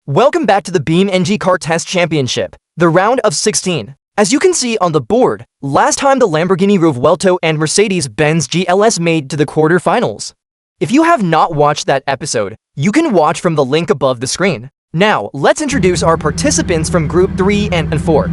Welcome back to the BeamNG Car Test Championship, the round of 16. As you can see on the board, last time the Lamborghini Revuelto and Mercedes-Benz GLS made to the quarterfinals. If you have not watched that episode, you can watch from the link above the screen. Now, let's introduce our participants from Group 3 and 4.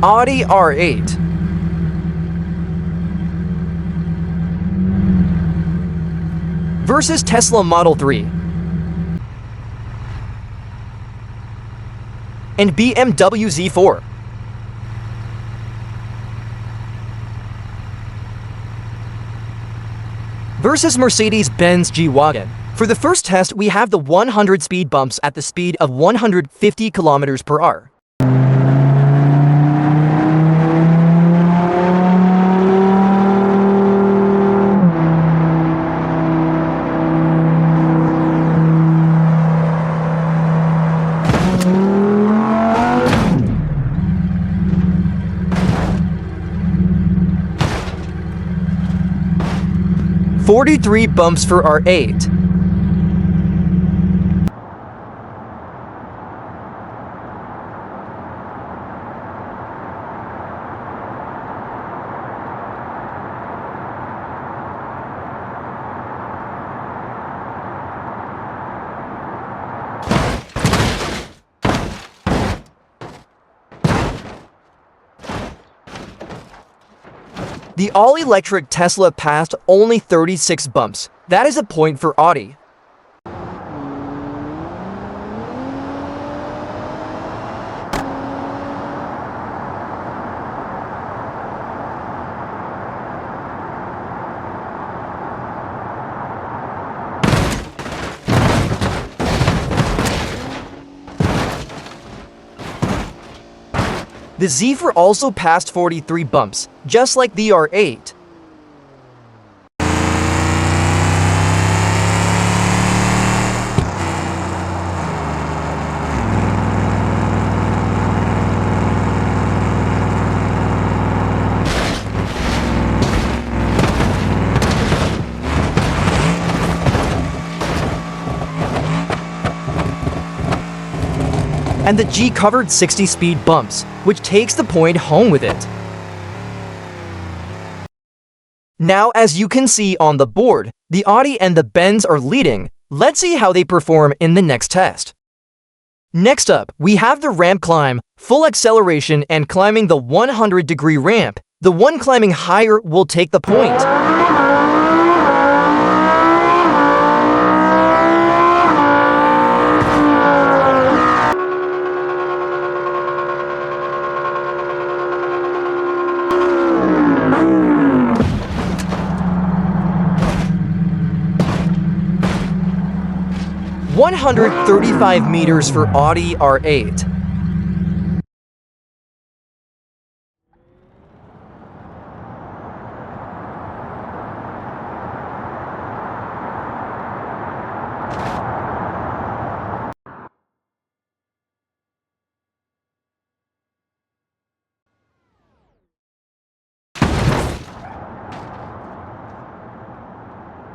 Audi R8 versus Tesla Model 3 and BMW Z4. Versus Mercedes-Benz G-Wagen. For the first test, we have the 100 speed bumps at the speed of 150 kilometers per hour. "43 bumps for R8. The all-electric Tesla passed only 36 bumps. That is a point for Audi. The Z4 also passed 43 bumps, just like the R8. And the G covered 60 speed bumps, which takes the point home with it. Now, as you can see on the board, the Audi and the Benz are leading. Let's see how they perform in the next test. Next up, we have the ramp climb, full acceleration and climbing the 100-degree ramp. The one climbing higher will take the point. 135 meters for Audi R8.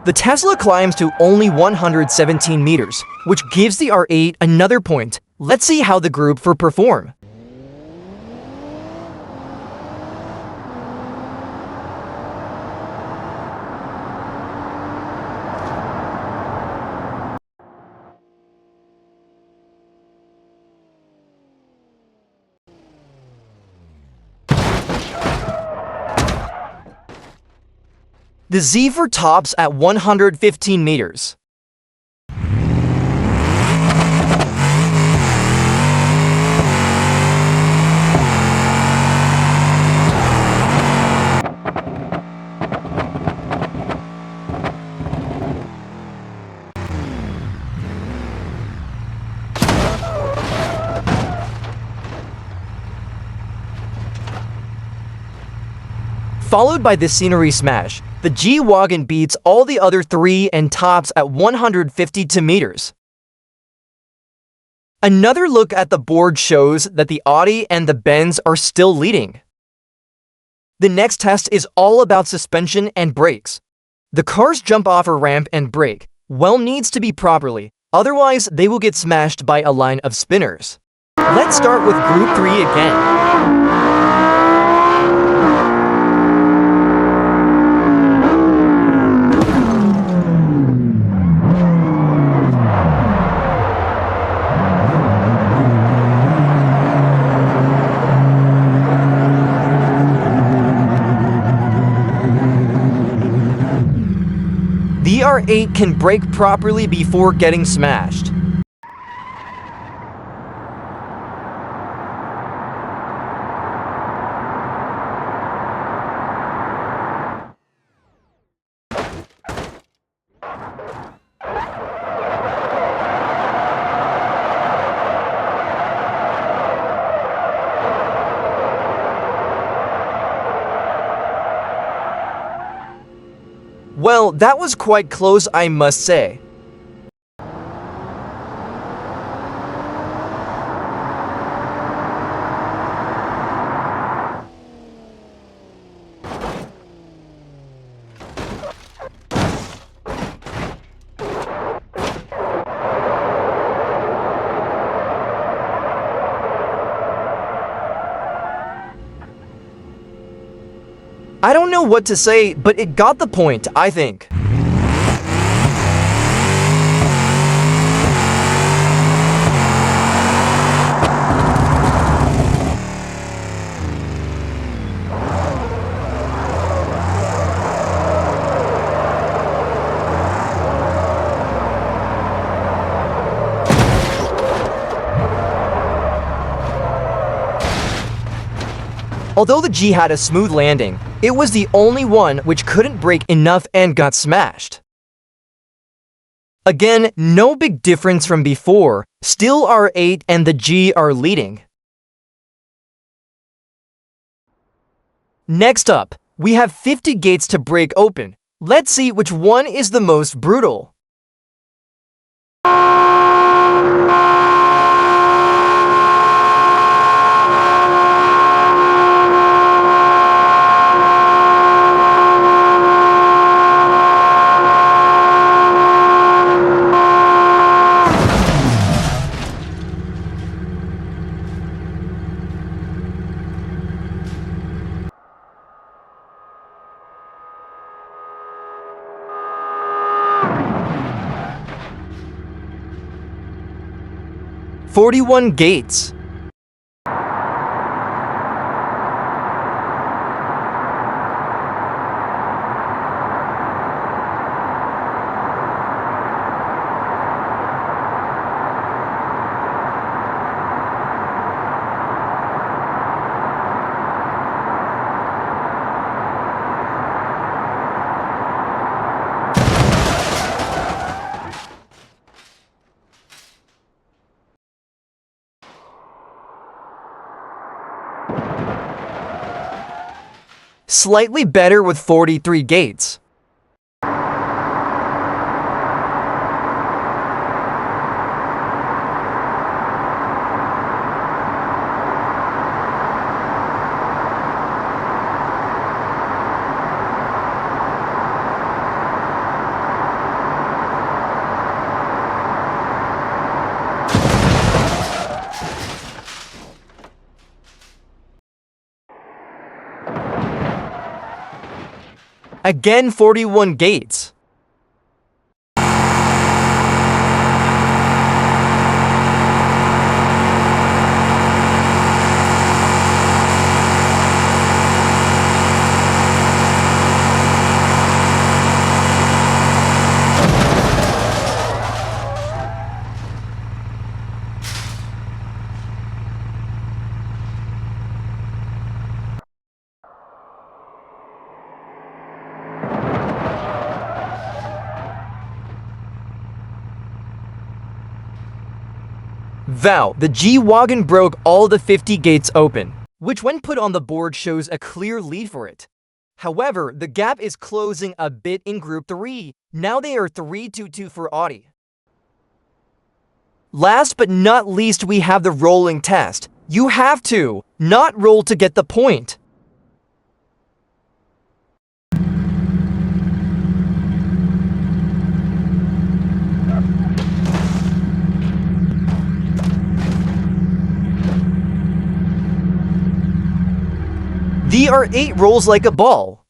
The Tesla climbs to only 117 meters, which gives the R8 another point. Let's see how the Group 4 perform. The Z4 tops at 115 meters. Followed by the scenery smash, the G-Wagen beats all the other three and tops at 152 meters. Another look at the board shows that the Audi and the Benz are still leading. The next test is all about suspension and brakes. The cars jump off a ramp and brake, well, needs to be properly. Otherwise, they will get smashed by a line of spinners. Let's start with Group 3 again. The R8 can brake properly before getting smashed. Well, that was quite close, I must say. I don't know what to say, but it got the point, I think. Although the G had a smooth landing, it was the only one which couldn't brake enough and got smashed. Again, no big difference from before, still R8 and the G are leading. Next up, we have 50 gates to break open. Let's see which one is the most brutal. "41 gates. Slightly better with 43 gates. Again, 41 gates. Wow, the G-Wagen broke all the 50 gates open, which when put on the board shows a clear lead for it. However, the gap is closing a bit in Group 3. Now they are 3-2 for Audi. Last but not least, we have the rolling test. You have to not roll to get the point. Audi R8 rolls like a ball.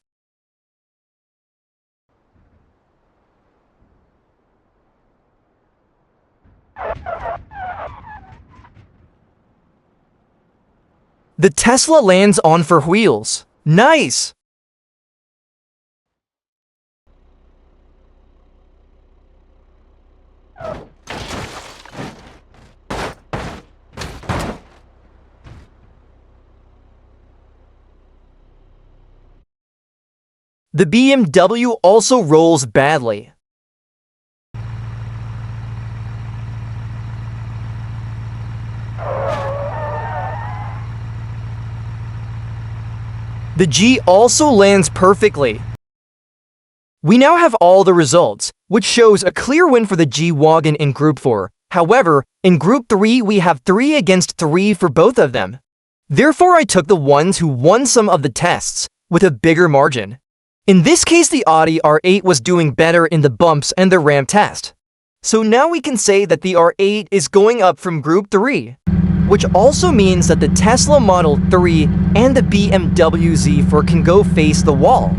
The Tesla lands on four wheels. Nice! The BMW also rolls badly. The G also lands perfectly. We now have all the results, which shows a clear win for the G-Wagen in Group 4. However, in Group 3 we have 3 against 3 for both of them. Therefore, I took the ones who won some of the tests, with a bigger margin. In this case, the Audi R8 was doing better in the bumps and the ramp test. So now we can say that the R8 is going up from Group 3, which also means that the Tesla Model 3 and the BMW Z4 can go face the wall.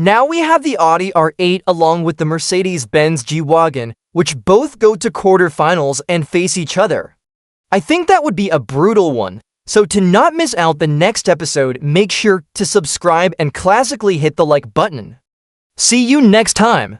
Now we have the Audi R8 along with the Mercedes-Benz G-Wagen, which both go to quarterfinals and face each other. I think that would be a brutal one, so to not miss out the next episode, make sure to subscribe and classically hit the like button. See you next time!